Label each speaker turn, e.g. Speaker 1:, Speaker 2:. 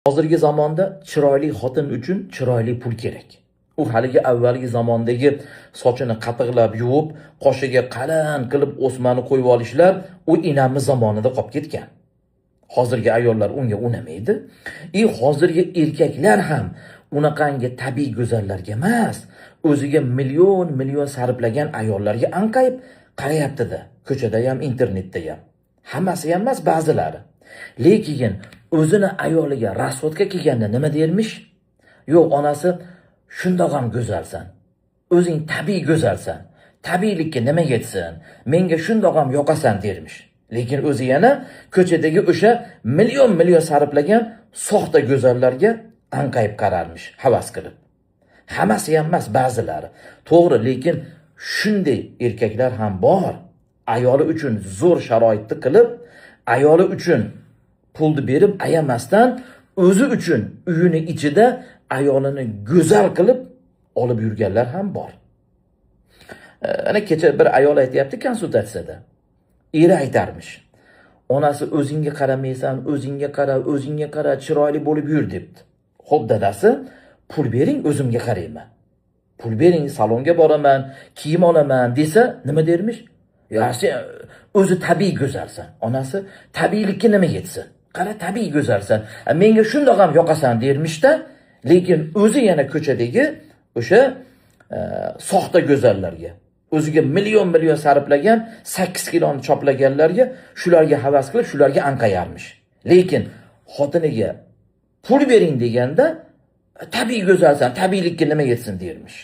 Speaker 1: Hozirgi zamonda chiroyli xotin uchun chiroyli pul kerak. U haligi avvalgi zamondagi sochini qatiqlab yuvib, qoshiga qalin qilib o'smani qo'yib olishlar u inamiz zamonida qolib ketgan. Hozirgi ayollar unga unamaydi. Hozirgi erkaklar ham unaqangi tabiiy go'zallarga emas, o'ziga million sarflagan ayollarga anqayib qarayapti-da. Ko'chada ham, internetda ham. Hammasi ham emas, ba'zilari. Lekin o'zini ayoliga rasvodga kelganda nima dermish? Yo'q, onasi shundoq ham go'zalsan. O'zing tabiiy go'zalsan. Tabiiylikka nima yetsin? Menga shundoq ham yoqasan dermish. Lekin o'zi yana ko'chadagi o'sha million sarflagan soxta go'zallarga anqayib qararmish, havas qilib. Hammasi ham emas, ba'zilari. To'g'ri, lekin shunday erkaklar ham bor. Ayoli uchun zo'r sharoitni qilib, ayoli uchun pulni berib ayamasdan o'zi uchun uyini ichida ayolini go'zal qilib olib yurganlar ham bor. Ana kecha bir ayol aytayapti konsultatsiyada. Eri aytarmish. Onasi o'zingga qaramaysan, o'zingga qara, chiroyli bo'lib yur debdi. Xo'p dadasi, pul bering, o'zimga qarayman. Pul bering, salonga boraman, kiyim olaman desa, nima dermish? Ya sen o'zi tabiiy go'zalsan. Onasi tabiiylikka nima yetsin? Qara, tabiiy go'zalsan. Menga shundoq ham yoqasan dermish-da, lekin o'zi yana ko'chadagi o'sha soxta go'zallarga, o'ziga million sarflagan 8 kiloni choplaganlarga, shularga havas qilib, shularga anqayarmish. Lekin xotiniga pul bering deganda tabiiy go'zalsan, tabiiylikka nima yetsin dermish.